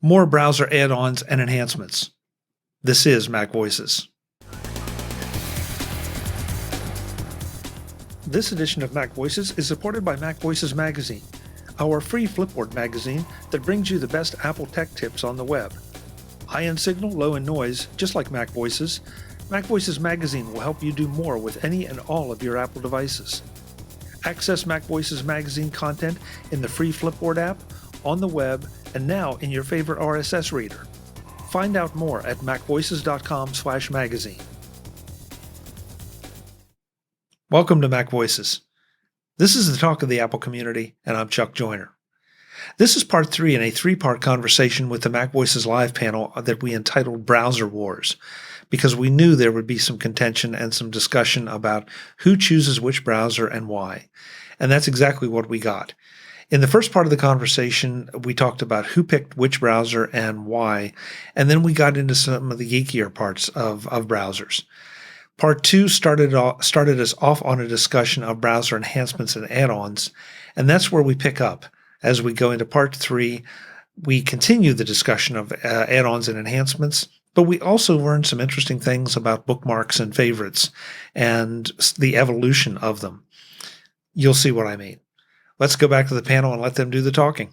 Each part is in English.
more browser add-ons and enhancements. This is MacVoices. This edition of MacVoices is supported by MacVoices Magazine, our free Flipboard magazine that brings you the best Apple tech tips on the web. High in signal, low in noise, just like MacVoices, MacVoices Magazine will help you do more with any and all of your Apple devices. Access MacVoices Magazine content in the free Flipboard app, on the web, and now in your favorite RSS reader. Find out more at macvoices.com/magazine. Welcome to MacVoices. This is the talk of the Apple community, and I'm Chuck Joyner. This is part 3 in a 3-part conversation with the MacVoices Live panel that we entitled Browser Wars, because we knew there would be some contention and some discussion about who chooses which browser and why. And that's exactly what we got. In the first part of the conversation, we talked about who picked which browser and why, and then we got into some of the geekier parts of browsers. Part 2 started us off on a discussion of browser enhancements and add-ons, and that's where we pick up. As we go into Part 3, we continue the discussion of add-ons and enhancements, but we also learned some interesting things about bookmarks and favorites and the evolution of them. You'll see what I mean. Let's go back to the panel and let them do the talking.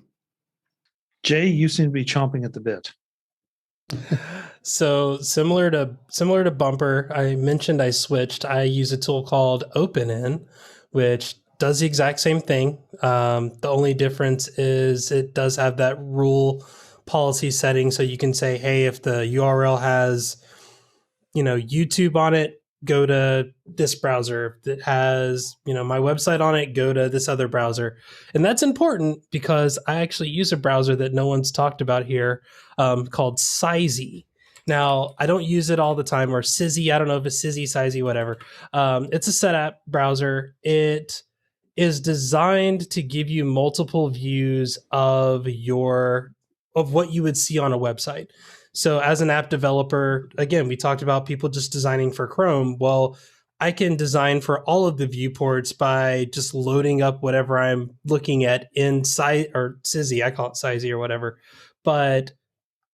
Jay, you seem to be chomping at the bit. So similar to Bumper, I mentioned I switched. I use a tool called OpenIn, which does the exact same thing. The only difference is it does have that rule policy setting, so you can say, hey, if the URL has, YouTube on it, go to this browser. If it has, my website on it, go to this other browser. And that's important because I actually use a browser that no one's talked about here called Sizzy. Now, I don't use it all the time, or Sizzy. I don't know if it's Sizzy, Sizzy, whatever. It's a setup browser. It is designed to give you multiple views of what you would see on a website. So as an app developer, again, we talked about people just designing for Chrome. Well, I can design for all of the viewports by just loading up whatever I'm looking at in Sizzy. I call it Sizzy or whatever. But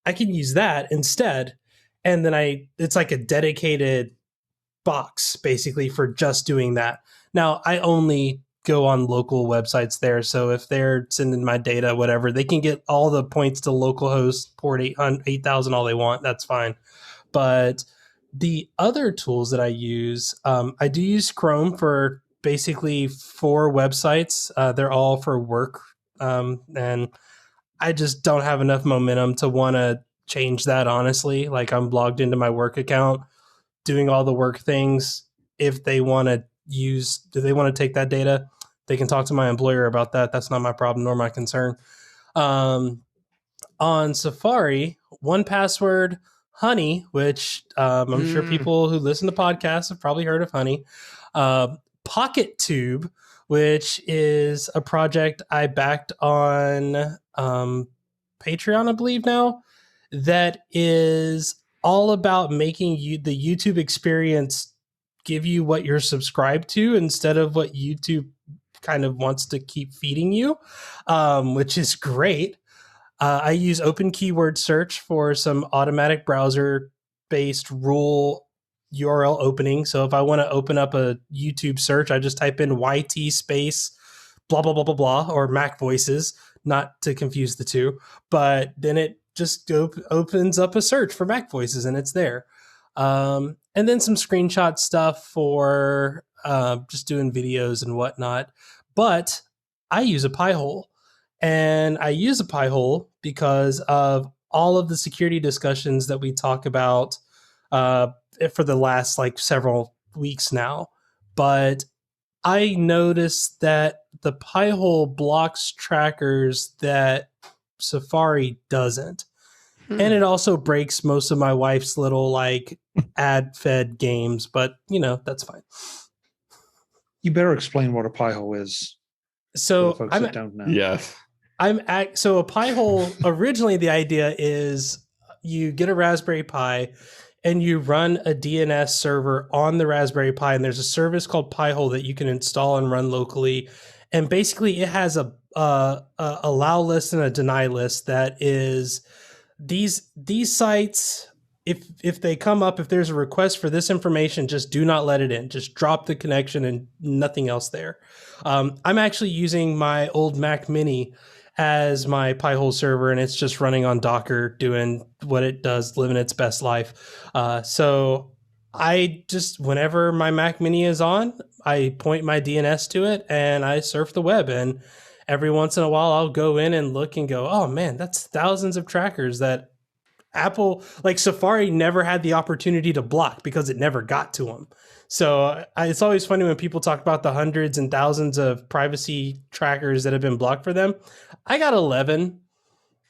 I can use that instead. And then it's like a dedicated box basically for just doing that. Now, I only go on local websites there. So if they're sending my data, whatever, they can get all the points to localhost port 8,000 all they want. That's fine. But the other tools that I use, I do use Chrome for basically 4 websites. They're all for work. And I just don't have enough momentum to want to change that, honestly. Like, I'm logged into my work account, doing all the work things. If they want to take that data, they can talk to my employer about that. That's not my problem nor my concern. On Safari, 1Password, Honey, which I'm sure people who listen to podcasts have probably heard of Honey. PocketTube, which is a project I backed on Patreon, I believe now, that is all about making the YouTube experience give you what you're subscribed to instead of what YouTube kind of wants to keep feeding you, which is great. I use Open Keyword Search for some automatic browser-based rule URL opening. So if I want to open up a YouTube search, I just type in YT space blah, blah, blah, blah, blah, or MacVoices, not to confuse the two. But then it just opens up a search for MacVoices and it's there. And then some screenshot stuff for just doing videos and whatnot. But I use a Pi-hole. And I use a Pi-hole because of all of the security discussions that we talk about for the last several weeks now. But I noticed that the Pi-hole blocks trackers that Safari doesn't. And it also breaks most of my wife's little ad-fed games, but that's fine. You better explain what a Pi-hole is. So folks that don't know. Yes. So a Pi-hole, originally the idea is you get a Raspberry Pi and you run a DNS server on the Raspberry Pi, and there's a service called Pi-hole that you can install and run locally. And basically it has a allow list and a deny list that is these sites, if they come up, if there's a request for this information, just do not let it in. Just drop the connection and nothing else there. I'm actually using my old Mac Mini as my Pi-hole server, and it's just running on Docker, doing what it does, living its best life. So I just, whenever my Mac Mini is on, I point my DNS to it and I surf the web. And every once in a while, I'll go in and look and go, oh man, that's thousands of trackers that Apple, like Safari, never had the opportunity to block because it never got to them. So it's always funny when people talk about the hundreds and thousands of privacy trackers that have been blocked for them. I got 11,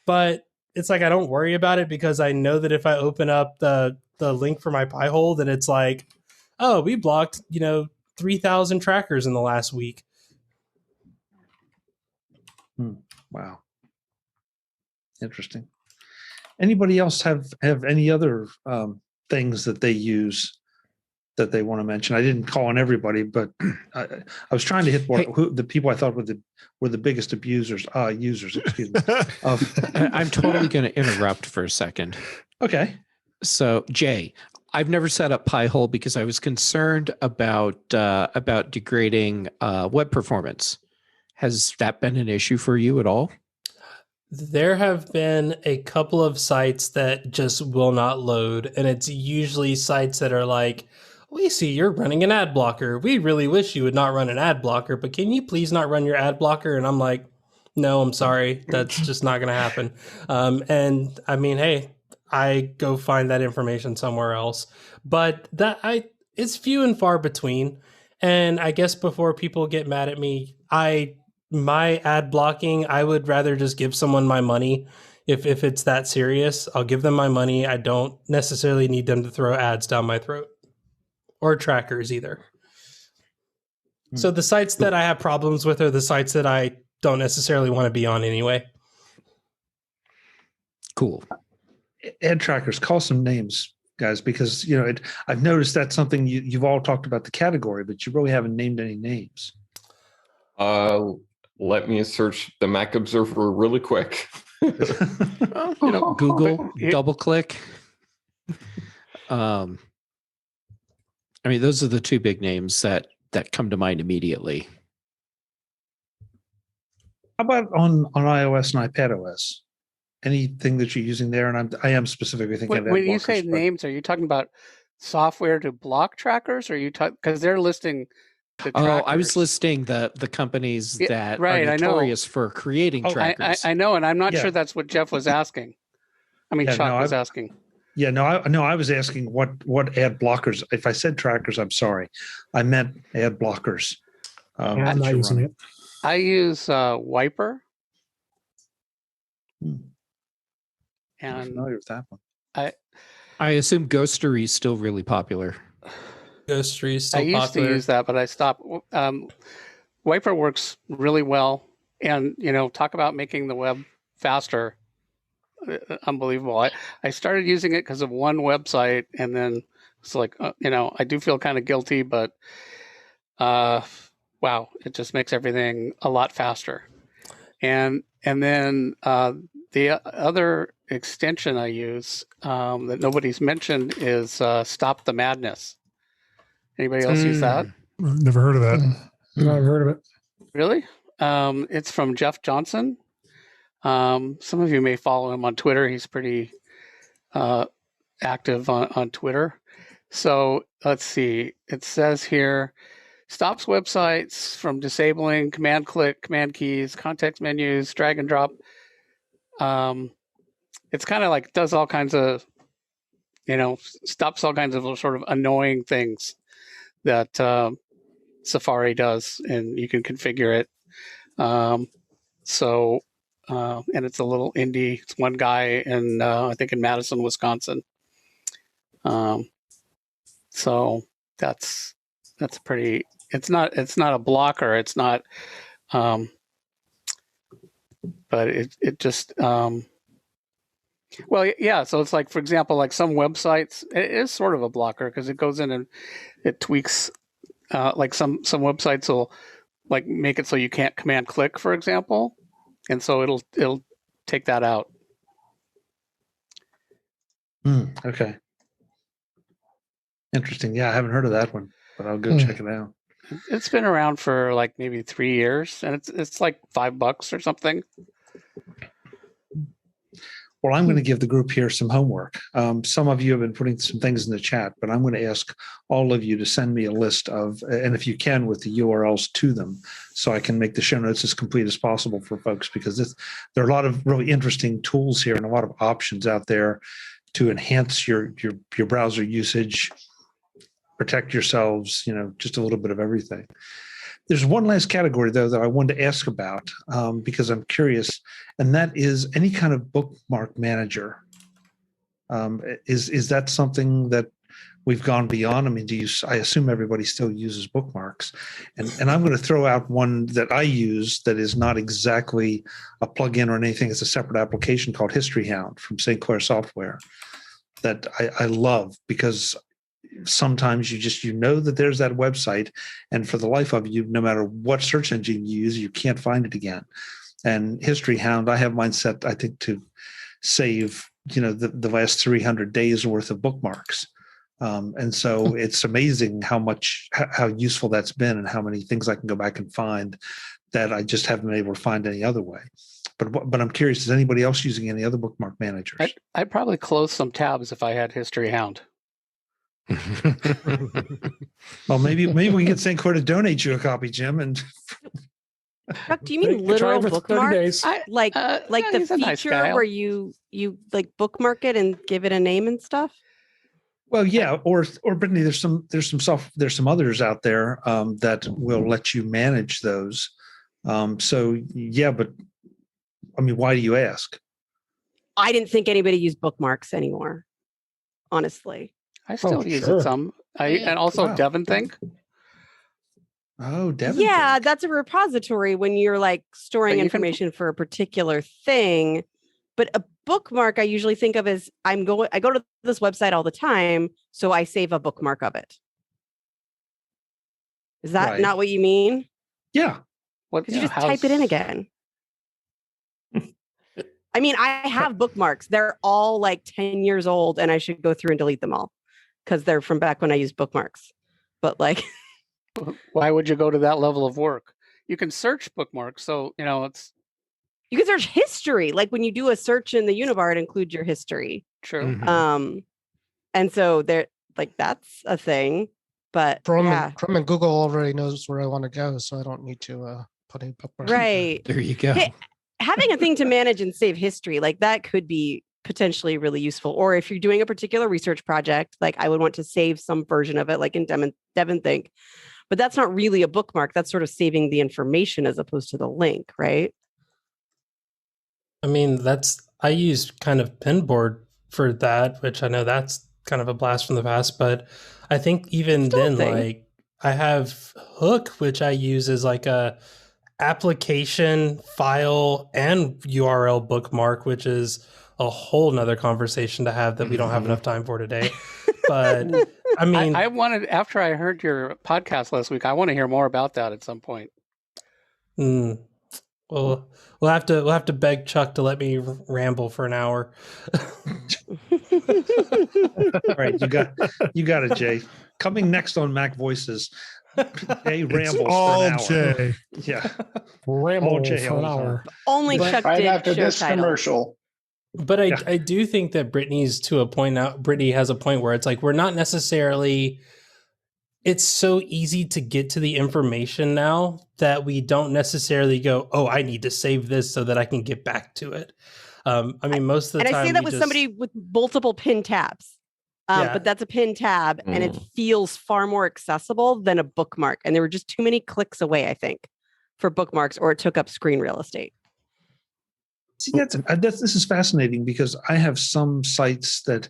but it's like I don't worry about it because I know that if I open up the link for my Pi-hole, then it's like, oh, we blocked 3,000 trackers in the last week. Wow, interesting. Anybody else have any other things that they use that they want to mention? I didn't call on everybody, but I was trying to hit who the people I thought were the biggest abusers. Users, excuse me. I'm totally going to interrupt for a second. Okay. So, Jay, I've never set up Pi-hole because I was concerned about degrading web performance. Has that been an issue for you at all? There have been a couple of sites that just will not load, and it's usually sites that are like, we see you're running an ad blocker. We really wish you would not run an ad blocker, but can you please not run your ad blocker? And I'm like, no, I'm sorry. That's just not going to happen. And I mean, hey, I go find that information somewhere else. But it's few and far between. And I guess before people get mad at me, my ad blocking, I would rather just give someone my money. If it's that serious, I'll give them my money. I don't necessarily need them to throw ads down my throat or trackers either. So the sites that I have problems with are the sites that I don't necessarily want to be on anyway. Cool. Ad trackers, call some names, guys, because I've noticed that's something you've all talked about the category, but you really haven't named any names. Let me search the Mac Observer really quick. Google, double click. I mean, those are the two big names that come to mind immediately. How about on iOS and iPadOS? Anything that you're using there? And I am specifically thinking of when you say names, are you talking about software to block trackers, or you because they're listing the trackers? I was listing the companies that are notorious for creating trackers. I know, and I'm not sure that's what Jeff was asking. I mean, Chuck was asking. Yeah, I was asking what ad blockers. If I said trackers, I'm sorry. I meant ad blockers. I'm not using it. I use Wiper. And I'm familiar with that one. I assume Ghostery is still really popular. Ghostery is still popular. I used to use that, but I stopped. Wiper works really well, and talk about making the web faster. Unbelievable. I started using it because of one website, and then it's like I do feel kind of guilty, but wow, it just makes everything a lot faster. And then the other extension I use that nobody's mentioned is Stop the Madness. Anybody else use that? I've never heard of that. No, I've heard of it. Really? It's from Jeff Johnson. Some of you may follow him on Twitter. He's pretty active on Twitter. So let's see. It says here, stops websites from disabling command click, command keys, context menus, drag and drop. It's kind of like does all kinds of, stops all kinds of sort of annoying things that Safari does, and you can configure it. And it's a little indie. It's one guy in, I think in Madison, Wisconsin. So that's pretty. It's not a blocker. It's not. But it just. Well, yeah. So it's like, for example, like some websites, it is sort of a blocker because it goes in and it tweaks. Like some websites will like make it so you can't command click, for example, and so it'll take that out. Okay. Interesting. Yeah, I haven't heard of that one, but I'll go check it out. It's been around for like maybe 3 years, and it's like $5 or something. Well, I'm going to give the group here some homework. Some of you have been putting some things in the chat, but I'm going to ask all of you to send me a list of, and if you can, with the URLs to them, so I can make the show notes as complete as possible for folks, because there are a lot of really interesting tools here and a lot of options out there to enhance your browser usage, protect yourselves, just a little bit of everything. There's one last category, though, that I wanted to ask about because I'm curious, and that is any kind of bookmark manager. Is that something that we've gone beyond? I mean, I assume everybody still uses bookmarks, and I'm going to throw out one that I use that is not exactly a plugin or anything. It's a separate application called HistoryHound from St. Clair Software that I love, because sometimes you know that there's that website, and for the life of you, no matter what search engine you use, you can't find it again. And HistoryHound, I have mine set, I think, to save the last 300 days worth of bookmarks. And so it's amazing how useful that's been, and how many things I can go back and find that I just haven't been able to find any other way. But I'm curious, is anybody else using any other bookmark managers? I'd probably close some tabs if I had HistoryHound. Well, maybe we can get St. Clair to donate you a copy, Jim. And Chuck, do you mean literal bookmarks? Like yeah, the he's a nice feature guy. where you like bookmark it and give it a name and stuff? Well, yeah, or Brittany, there's some others out there that will let you manage those. So yeah, but I mean, why do you ask? I didn't think anybody used bookmarks anymore, honestly. I still use it some. And also DevonThink. Oh, DevonThink. Yeah, that's a repository when you're like storing information for a particular thing. But a bookmark I usually think of as I go to this website all the time, so I save a bookmark of it. Is that not what you mean? Yeah. Because you just type it in again. I mean, I have bookmarks. They're all like 10 years old, and I should go through and delete them all because they're from back when I used bookmarks. But like, why would you go to that level of work? You can search bookmarks, so it's. You can search history. Like when you do a search in the Unibar, it includes your history. True. Mm-hmm. And so that's a thing. But Chrome and Google already knows where I want to go, so I don't need to put a bookmark. Right. There you go. Hey, having a thing to manage and save history, like that could be potentially really useful. Or if you're doing a particular research project, like I would want to save some version of it, like in DevonThink. But that's not really a bookmark. That's sort of saving the information as opposed to the link, right? I mean, I use kind of Pinboard for that, which I know that's kind of a blast from the past, but I think even then, like I have Hook, which I use as like a application, file, and URL bookmark, which is a whole nother conversation to have that we don't have enough time for today. But I mean, I wanted, after I heard your podcast last week, I want to hear more about that at some point. Well, we'll have to beg Chuck to let me ramble for an hour. All right, you got it, Jay. Coming next on Mac Voices, Jay rambles for an hour. Jay. Yeah, ramble all Jay for an all the hour. Only Chuck right did after show this title. commercial. But I do think that Brittany's to a point now. Brittany has a point where it's like we're not necessarily. It's so easy to get to the information now that we don't necessarily go, oh, I need to save this so that I can get back to it. I mean, most of the time. And I say that with somebody with multiple pin tabs. But that's a pin tab and it feels far more accessible than a bookmark. And there were just too many clicks away, I think, for bookmarks, or it took up screen real estate. See, this is fascinating because I have some sites that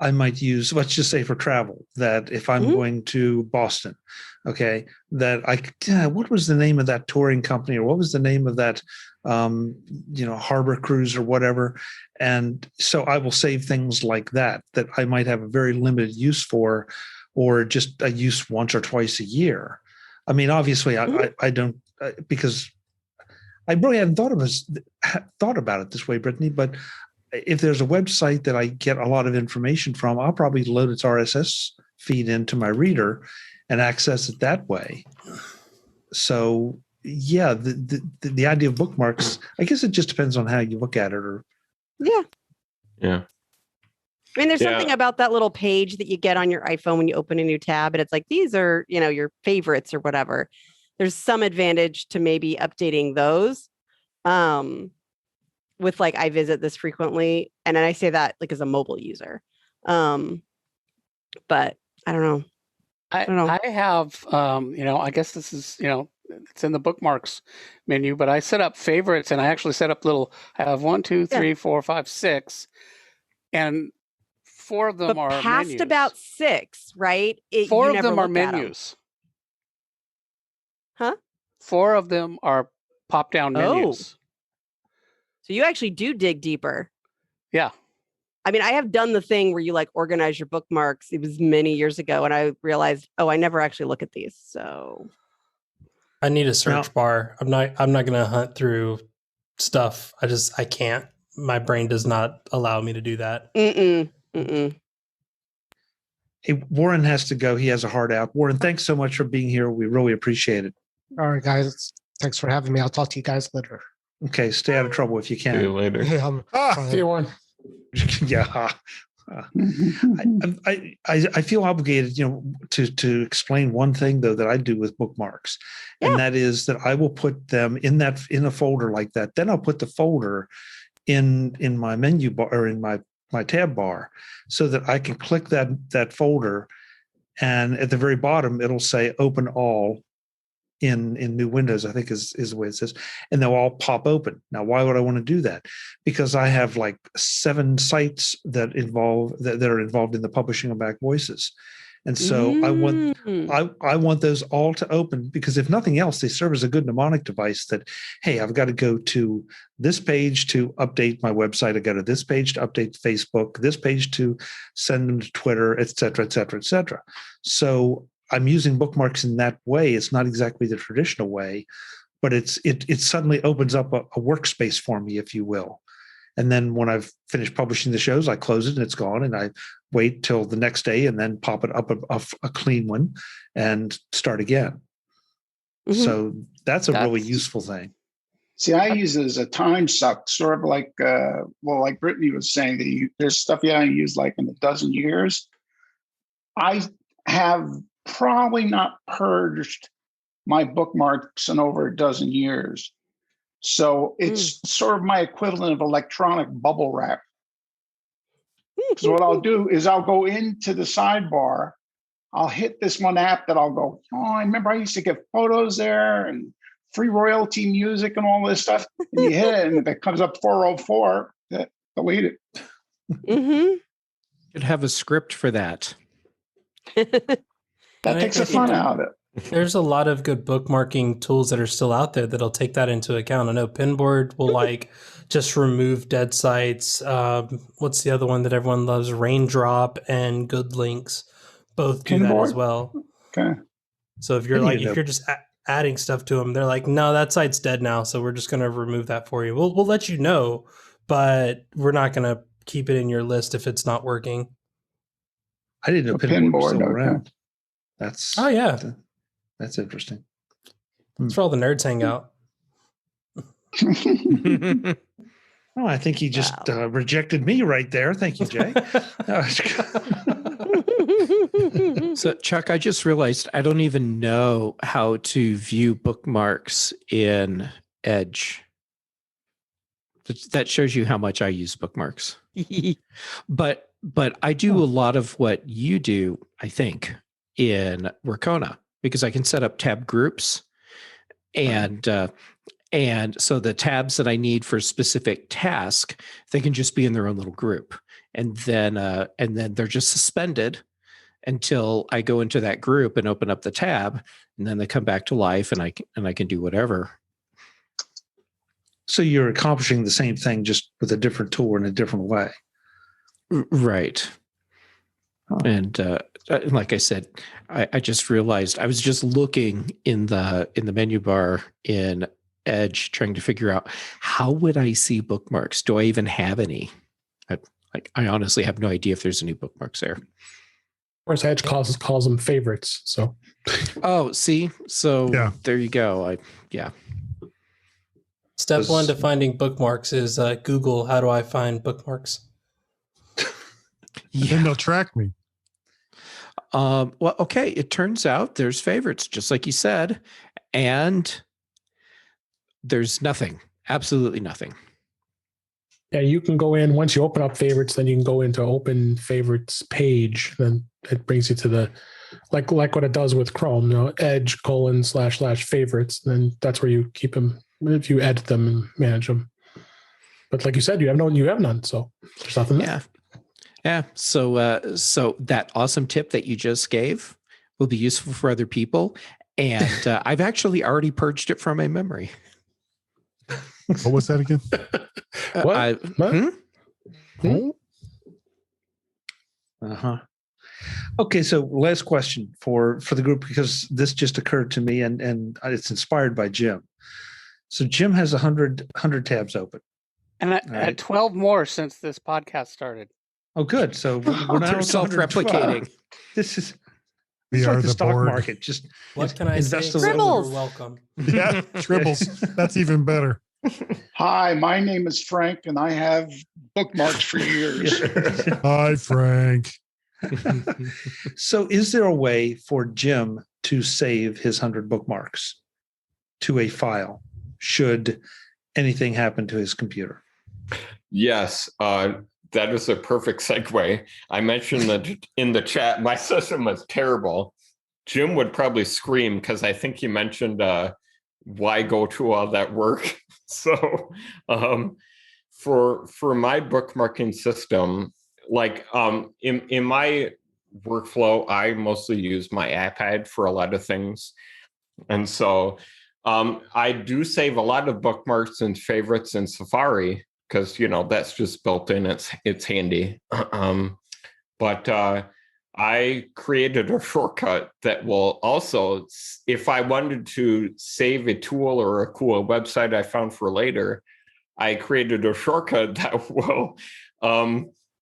I might use, let's just say for travel, that if I'm going to Boston, okay, that what was the name of that touring company, or what was the name of that, harbor cruise or whatever. And so I will save things like that I might have a very limited use for, or just a use once or twice a year. I mean, obviously I don't, because I really hadn't thought about it this way, Brittany, but if there's a website that I get a lot of information from, I'll probably load its RSS feed into my reader and access it that way. So yeah, the idea of bookmarks, I guess it just depends on how you look at it. Or Yeah. Yeah. I mean, there's something about that little page that you get on your iPhone when you open a new tab, and it's like, these are, your favorites or whatever. There's some advantage to maybe updating those. With like, I visit this frequently, and then I say that like as a mobile user. But I don't know. I have, I guess this is, it's in the bookmarks menu, but I set up favorites, and I actually set up I have 1, 2, 3, 4, 5, 6, and 4 of them are past menus. about 6, right? 4 of them are menus. Huh? 4 of them are pop-down menus. So you actually do dig deeper. Yeah. I mean, I have done the thing where you like organize your bookmarks. It was many years ago, and I realized, I never actually look at these. So I need a search bar. I'm not going to hunt through stuff. I can't. My brain does not allow me to do that. Mm-mm. Hey, Warren has to go. He has a hard out. Warren, thanks so much for being here. We really appreciate it. All right, guys. Thanks for having me. I'll talk to you guys later. Okay, stay out of trouble if you can. See you later. See you one. Yeah. I feel obligated, to explain one thing though that I do with bookmarks, and that is that I will put them in a folder like that. Then I'll put the folder in my menu bar or in my tab bar, so that I can click that folder, and at the very bottom it'll say "Open All" in new Windows, I think is the way it says, and they'll all pop open. Now, why would I want to do that? Because I have like 7 sites that are involved in the publishing of MacVoices. And so I want those all to open, because if nothing else, they serve as a good mnemonic device that, hey, I've got to go to this page to update my website. I go to this page to update Facebook, this page to send them to Twitter, et cetera, et cetera, et cetera. So I'm using bookmarks in that way. It's not exactly the traditional way, but it suddenly opens up a workspace for me, if you will. And then when I've finished publishing the shows, I close it and it's gone, and I wait till the next day and then pop it up a clean one and start again. Mm-hmm. So that's really useful thing. See, I use it as a time suck, sort of like, like Brittany was saying, that there's stuff you haven't used like in a dozen years. I have probably not purged my bookmarks in over a dozen years. So it's sort of my equivalent of electronic bubble wrap. So what I'll do is I'll go into the sidebar. I'll hit this one app that I'll go, I remember I used to get photos there and free royalty music and all this stuff. And you hit it, and if it comes up 404, delete it. Mm-hmm. Should have a script for that. That takes the fun out of it. There's a lot of good bookmarking tools that are still out there that'll take that into account. I know Pinboard will just remove dead sites. What's the other one that everyone loves? Raindrop and GoodLinks both do that as well. Okay. So if you're just adding stuff to them, they're like, no, that site's dead now, so we're just going to remove that for you. We'll let you know, but we're not going to keep it in your list if it's not working. I didn't know Pinboard was still around. That's that's interesting. That's where all the nerds hang out. Oh, I think he just rejected me right there. Thank you, Jay. So, Chuck, I just realized I don't even know how to view bookmarks in Edge. That shows you how much I use bookmarks. But I do a lot of what you do, I think, in Workona, because I can set up tab groups, and so the tabs that I need for a specific task, they can just be in their own little group, and then they're just suspended until I go into that group and open up the tab, and then they come back to life, and I can do whatever. So you're accomplishing the same thing, just with a different tool in a different way. Right. And like I said, I just realized I was just looking in the menu bar in Edge, trying to figure out, how would I see bookmarks? Do I even have any? I honestly have no idea if there's any bookmarks there. Of course, Edge calls them favorites. So, oh, see, so Yeah. there you go. Step one to finding bookmarks is Google. How do I find bookmarks? then they'll track me. Well, okay. It turns out there's favorites, just like you said, and there's nothing. Absolutely nothing. Yeah, you can go in once you open up favorites, then you can go into open favorites page. Then it brings you to the like what it does with Chrome, Edge : / favorites. Then that's where you keep them if you edit them and manage them. But like you said, you have none, so there's nothing there. Yeah. So that awesome tip that you just gave will be useful for other people, and I've actually already purged it from my memory. What was that again? Okay, so last question for the group, because this just occurred to me and it's inspired by Jim. So Jim has 100 tabs open. And I had 12 more since this podcast started. Oh, good. So we're now self-replicating. This is We it's are like the the stock board. market. Just What can I say? invest a Except little. you're welcome. Yeah, tribbles. That's even better. Hi, my name is Frank, and I have bookmarks for years. Hi, Frank. So is there a way for Jim to save his 100 bookmarks to a file should anything happen to his computer? Yes, that is a perfect segue. I mentioned that in the chat, my system was terrible. Jim would probably scream because I think you mentioned why go to all that work. So for my bookmarking system, like in my workflow, I mostly use my iPad for a lot of things. And so I do save a lot of bookmarks and favorites in Safari because, that's just built in. It's handy. But I created a shortcut that will also, if I wanted to save a tool or a cool website I found for later, I created a shortcut that will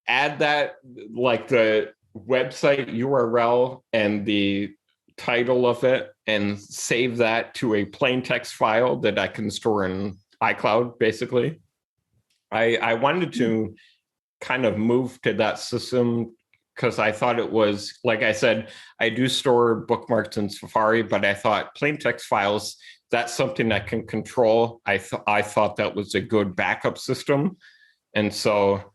add that, like the website URL and the title of it, and save that to a plain text file that I can store in iCloud, basically. I wanted to kind of move to that system because I thought it was, like I said, I do store bookmarks in Safari, but I thought plain text files, that's something I can control. I thought that was a good backup system. And so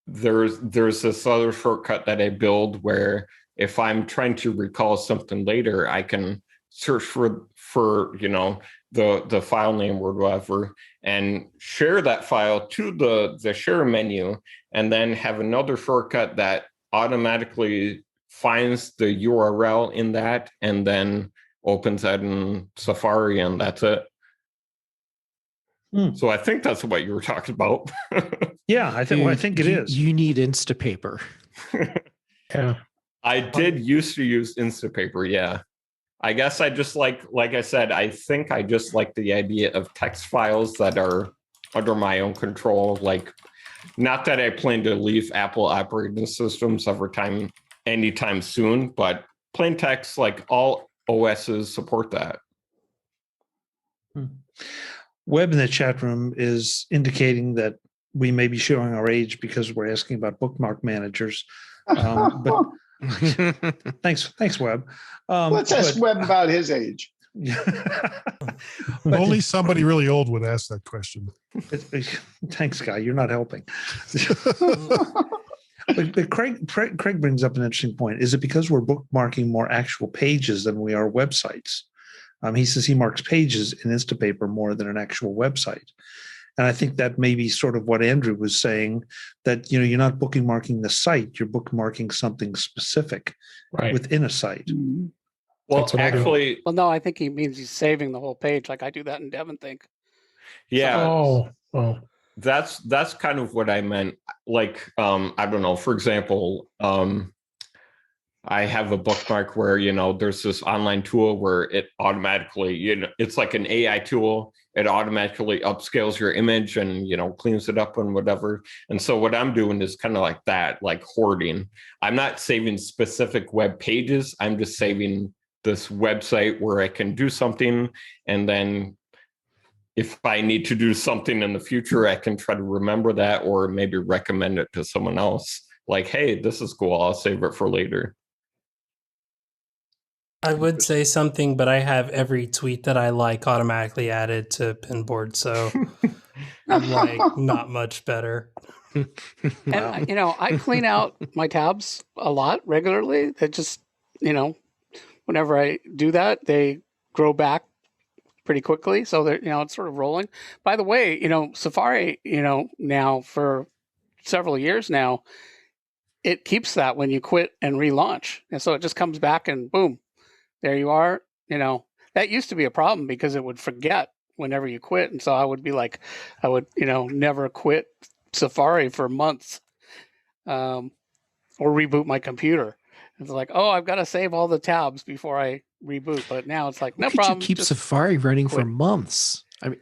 there's this other shortcut that I build where if I'm trying to recall something later, I can search for the file name or whatever and share that file to the share menu, and then have another shortcut that automatically finds the URL in that and then opens that in Safari, and that's it. So I think that's what you were talking about. Yeah, I think it is. You need Instapaper. Yeah. I did used to use Instapaper, yeah. I guess I just like I said, I think I just like the idea of text files that are under my own control. Like, not that I plan to leave Apple operating systems anytime soon, but plain text, like all OSs support that. Webb in the chat room is indicating that we may be showing our age because we're asking about bookmark managers. But thanks, Webb. Let's ask Webb about his age. Only somebody really old would ask that question. Thanks, Guy. You're not helping. But Craig brings up an interesting point. Is it because we're bookmarking more actual pages than we are websites? He says he marks pages in Instapaper more than an actual website. And I think that may be sort of what Andrew was saying, that you're not bookmarking the site, you're bookmarking something specific within a site. Mm-hmm. Well, actually, no, I think he means he's saving the whole page, like I do that in DevonThink. Yeah. Oh. That's kind of what I meant. Like, I don't know, for example, I have a bookmark where, there's this online tool where it automatically, it's like an AI tool. it automatically upscales your image and, cleans it up and whatever. And so what I'm doing is kind of like that, like hoarding. I'm not saving specific web pages. I'm just saving this website where I can do something. And then if I need to do something in the future, I can try to remember that or maybe recommend it to someone else. Like, hey, this is cool. I'll save it for later. I would say something, but I have every tweet that I like automatically added to Pinboard, so I'm like not much better. And I clean out my tabs a lot regularly. It just, whenever I do that, they grow back pretty quickly. So they're, it's sort of rolling. By the way, Safari, now for several years now, it keeps that when you quit and relaunch. And so it just comes back and boom, there you are. That used to be a problem because it would forget whenever you quit. And so I would be like, I would, never quit Safari for months or reboot my computer. It's like, oh, I've got to save all the tabs before I reboot. But now it's like, no problem. You keep Safari running for months. I mean,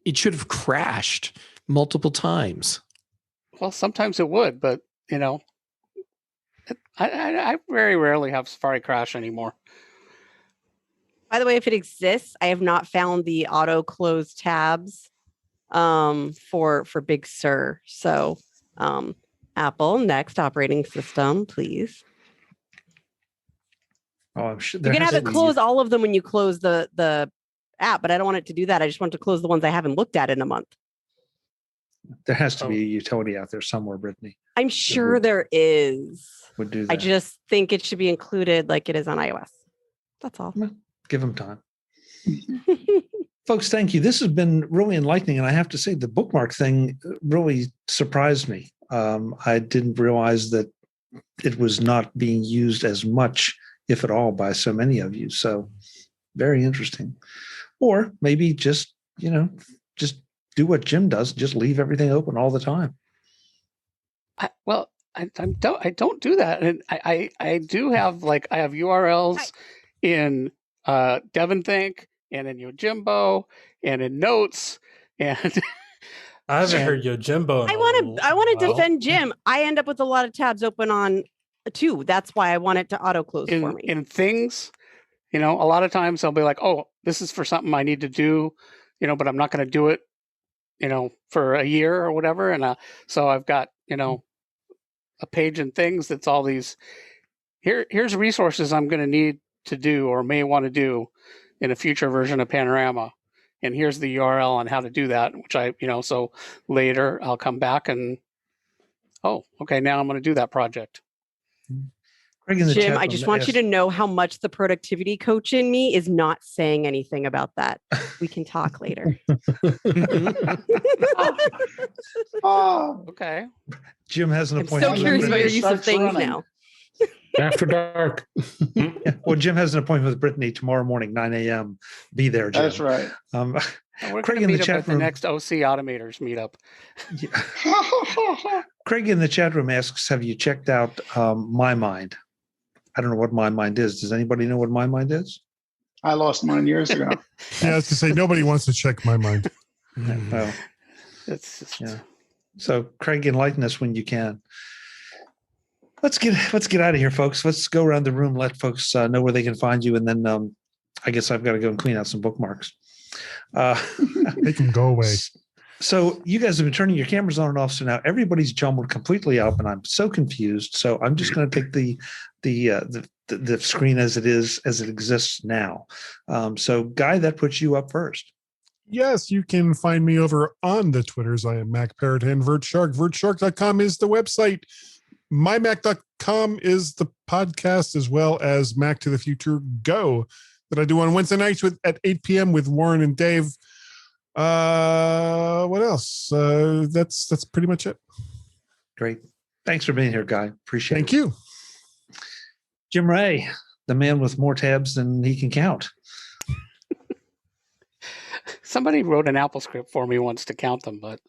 it should have crashed multiple times. Well, sometimes it would, but I very rarely have Safari crash anymore. By the way, if it exists, I have not found the auto close tabs for Big Sur. So Apple, next operating system, please. Oh, I'm sure you can have it close all of them when you close the app, but I don't want it to do that. I just want to close the ones I haven't looked at in a month. There has to be a utility out there somewhere, Brittany. I'm sure there is. Would do that. I just think it should be included like it is on iOS. That's all. Give them time. Folks, thank you. This has been really enlightening. And I have to say, the bookmark thing really surprised me. I didn't realize that it was not being used as much, if at all, by so many of you. So very interesting. Or maybe just do what Jim does. Just leave everything open all the time. I don't do that. And I do have I have URLs in DevonThink and in Yojimbo and in Notes and I haven't heard Yojimbo. I want to defend Jim. I end up with a lot of tabs open on too. That's why I want it to auto close for me. In things, a lot of times I'll be like, oh, this is for something I need to do, but I'm not going to do it, for a year or whatever. And so I've got, a page in things that's all these. Here's resources I'm going to need to do or may want to do in a future version of Panorama. And here's the URL on how to do that, which so later I'll come back and, oh, okay, now I'm going to do that project. Jim, I just want you to know how much the productivity coach in me is not saying anything about that. We can talk later. Oh, okay. Jim has an appointment. I'm so curious about your use of things now. After dark. Yeah. Well, Jim has an appointment with Brittany tomorrow morning, 9 a.m. Be there, Jim. That's right. We're Craig in the chat room. The next OC Automators meetup. Yeah. Craig in the chat room asks, have you checked out mymind? I don't know what mymind is. Does anybody know what mymind is? I lost mine years ago. Yeah, I was to say nobody wants to check mymind. Well, it's just... yeah. So Craig, enlighten us when you can. Let's get out of here, folks. Let's go around the room, let folks know where they can find you, and then I guess I've got to go and clean out some bookmarks. Make them go away. So you guys have been turning your cameras on and off, so now everybody's jumbled completely up, and I'm so confused. So I'm just going to take the screen as it is, as it exists now. So Guy, that puts you up first. Yes, you can find me over on the Twitters. I am MacParrot and VertShark. VertShark.com is the website. MyMac.com is the podcast, as well as Mac to the Future Go that I do on Wednesday nights at 8 p.m. with Warren and Dave. What else? That's pretty much it. Great. Thanks for being here, Guy. Appreciate it. Thank you. Jim Ray, the man with more tabs than he can count. Somebody wrote an Apple script for me once to count them, but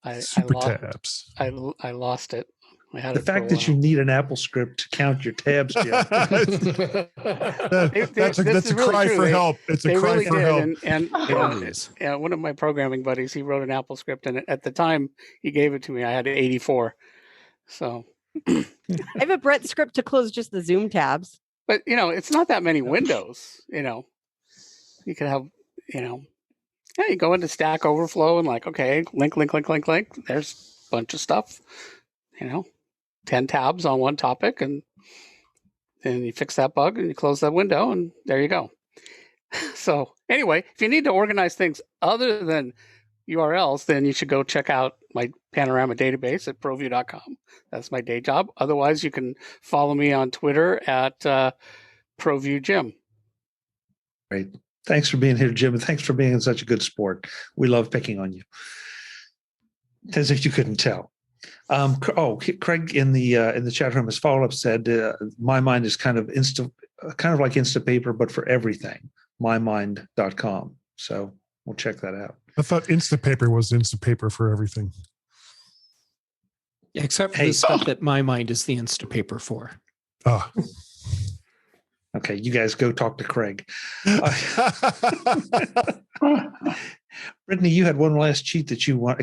I Super lost, tabs. I lost it. I had The it for a fact that you while. need an Apple script to count your tabs, Jeff. That's This a is really cry true. for help. It's a They cry really for did, help. and It really is. yeah, one of my programming buddies, he wrote an Apple script, and at the time he gave it to me, I had 84. So, I have a Brett script to close just the Zoom tabs. but it's not that many windows. You could have, yeah, you go into Stack Overflow and okay, link. There's a bunch of stuff. 10 tabs on one topic, and then you fix that bug and you close that window, and there you go. So anyway, if you need to organize things other than URLs, then you should go check out my panorama database at ProView.com. That's my day job. Otherwise, you can follow me on Twitter at ProViewJim. Great. Thanks for being here, Jim, and thanks for being such a good sport. We love picking on you. As if you couldn't tell. Craig in the chat room has follow up said, "My mind is kind of like Instapaper, but for everything. mymind.com." So we'll check that out. I thought Instapaper was Instapaper for everything. Yeah, except for the stuff that my mind is the Instapaper for. Oh. Okay, you guys go talk to Craig. Brittany, you had one last cheat that you want.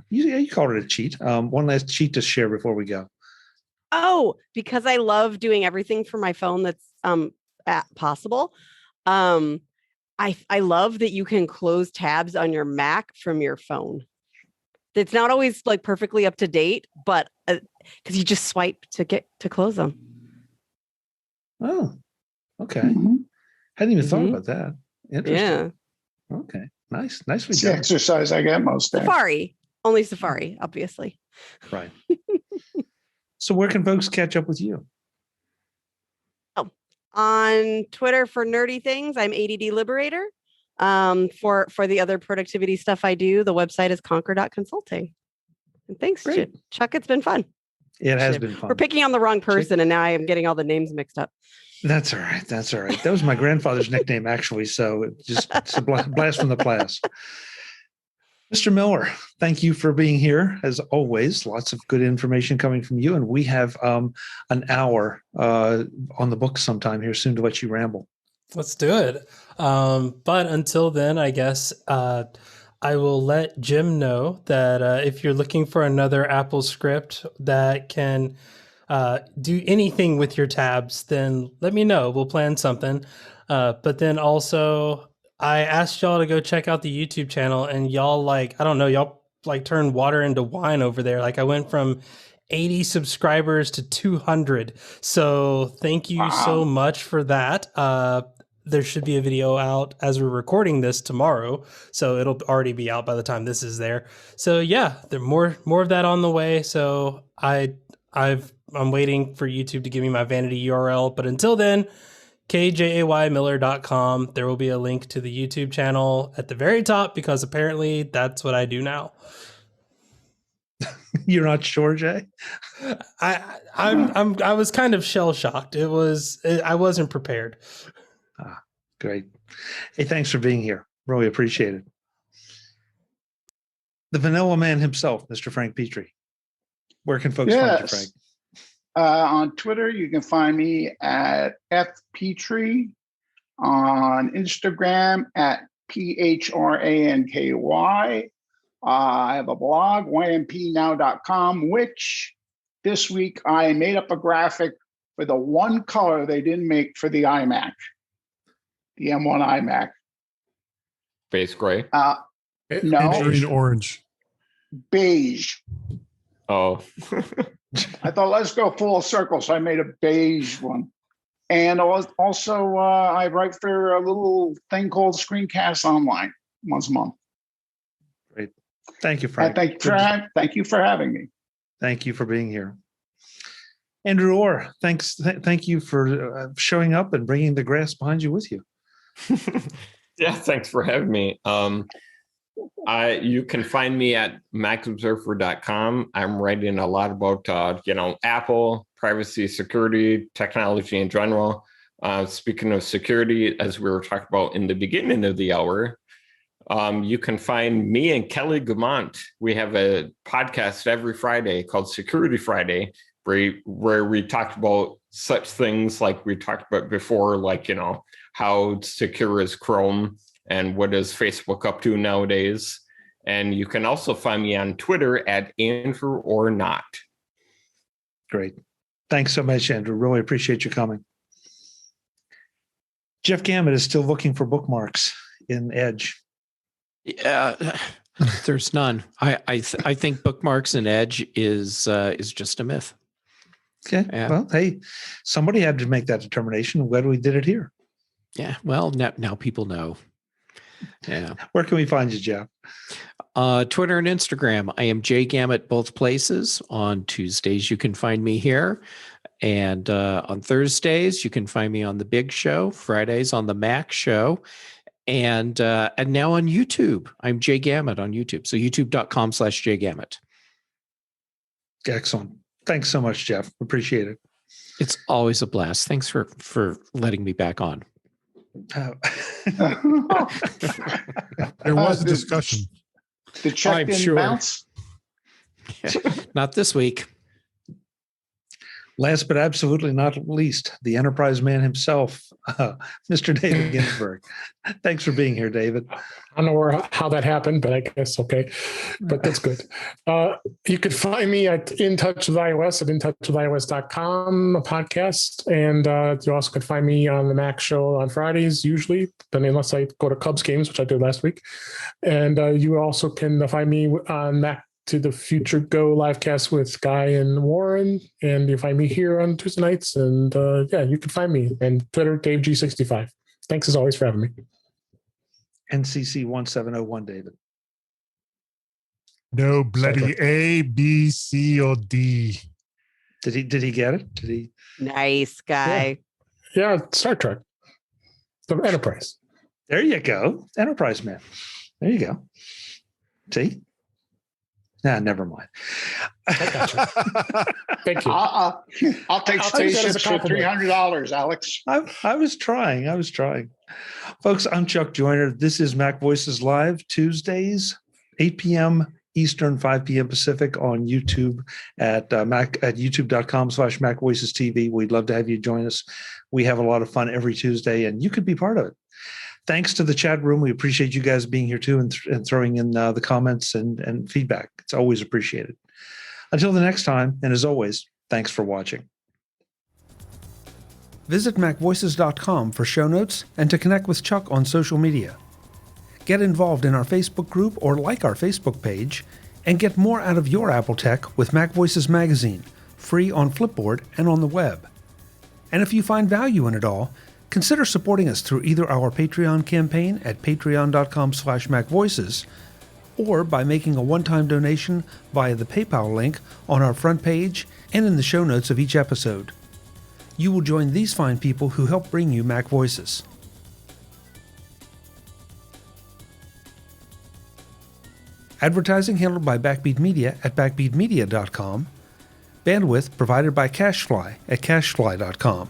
You called it a cheat. One last cheat to share before we go. Oh, because I love doing everything for my phone that's possible. I love that you can close tabs on your Mac from your phone. It's not always perfectly up to date, but because you just swipe to get to close them. Oh, okay. Mm-hmm. Hadn't even thought about that. Interesting. Yeah. Okay. Nice. Nicely It's done. the exercise I get most days. Safari. Only Safari, obviously. Right. So where can folks catch up with you? Oh, on Twitter for nerdy things, I'm ADD Liberator. For the other productivity stuff I do, the website is conquer.consulting. And thanks, Chuck. It's been fun. It has been fun. We're picking on the wrong person, and now I am getting all the names mixed up. That's all right. That was my grandfather's nickname, actually. So it's a blast from the past. Mr. Miller, thank you for being here. As always, lots of good information coming from you. And we have an hour on the book sometime here soon to let you ramble. Let's do it. But until then, I guess I will let Jim know that if you're looking for another Apple script that can do anything with your tabs, then let me know. We'll plan something. But then also, I asked y'all to go check out the YouTube channel, and y'all y'all turn water into wine over there. I went from 80 subscribers to 200. So thank you so much for that. There should be a video out as we're recording this tomorrow, so it'll already be out by the time this is there. So yeah, there's more of that on the way. So I'm waiting for YouTube to give me my vanity URL, but until then, kjaymiller.com. There will be a link to the YouTube channel at the very top because apparently that's what I do now. You're not sure, Jay? I was kind of shell shocked. I wasn't prepared. Great. Hey, thanks for being here. Really appreciate it. The vanilla man himself, Mr. Frank Petrie. Where can folks find you, Frank? On Twitter, you can find me at fpetrie. On Instagram at PHRANKY. I have a blog, ympnow.com, which this week I made up a graphic for the one color they didn't make for the iMac, the M1 iMac. Space gray? No. Green orange. Beige. Oh. I thought, let's go full circle. So I made a beige one. And also, I write for a little thing called Screencast Online once a month. Great. Thank you, Frank. Thank you for having me. Thank you for being here. Andrew Orr, thanks. Thank you for showing up and bringing the grass behind you with you. Yeah, thanks for having me. You can find me at macobserver.com. I'm writing a lot about, Apple, privacy, security, technology in general. Speaking of security, as we were talking about in the beginning of the hour, You can find me and Kelly Gamet. We have a podcast every Friday called Security Friday, where we talk about such things like we talked about before, like, how secure is Chrome and what is Facebook up to nowadays. And you can also find me on Twitter at Andrew or Not. Great. Thanks so much, Andrew. Really appreciate you coming. Jeff Gamet is still looking for bookmarks in Edge. Yeah, there's none. I think bookmarks in Edge is just a myth. Okay. Yeah. Well, hey, somebody had to make that determination. I'm glad we did it here. Yeah. Well, now people know. Yeah. Where can we find you, Jeff? Twitter and Instagram. I am JGamet both places. On Tuesdays, you can find me here. And on Thursdays, you can find me on The Big Show. Fridays on The Mac Show. And now on YouTube. I'm JGamet on YouTube. So youtube.com/JGamet. Excellent. Thanks so much, Jeff. Appreciate it. It's always a blast. Thanks for letting me back on. There was a discussion. The check I'm didn't sure. bounce. Not this week. Last but absolutely not least, the enterprise man himself, Mr. David Ginsburg. Thanks for being here, David. I don't know how that happened, but I guess okay. But that's good. You could find me at In Touch with iOS at intouchwithios.com, a podcast. And you also could find me on the Mac Show on Fridays, usually, but unless I go to Cubs games, which I did last week. And you also can find me on Mac to the Future Go livecast with Guy and Warren. And you find me here on Tuesday nights. And you can find me. And Twitter, DaveG65. Thanks as always for having me. NCC 1701, David. No bloody A, B, C, or D. Did he get it? Did he? Nice guy. Yeah, Star Trek. The Enterprise. There you go. Enterprise man. There you go. See? Nah, never mind. I got you. Thank you. I'll take I'll take that as a spaceships for compliment. $300, Alex. I was trying. Folks, I'm Chuck Joyner. This is Mac Voices Live, Tuesdays, 8 p.m. Eastern, 5 p.m. Pacific on YouTube at youtube.com/MacVoicesTV. We'd love to have you join us. We have a lot of fun every Tuesday, and you could be part of it. Thanks to the chat room. We appreciate you guys being here too and throwing in the comments and feedback. It's always appreciated. Until the next time, and as always, thanks for watching. Visit MacVoices.com for show notes and to connect with Chuck on social media. Get involved in our Facebook group or like our Facebook page, and get more out of your Apple tech with MacVoices Magazine, free on Flipboard and on the web. And if you find value in it all, consider supporting us through either our Patreon campaign at patreon.com/MacVoices or by making a one-time donation via the PayPal link on our front page and in the show notes of each episode. You will join these fine people who help bring you Mac Voices. Advertising handled by Backbeat Media at backbeatmedia.com. Bandwidth provided by CacheFly at cachefly.com.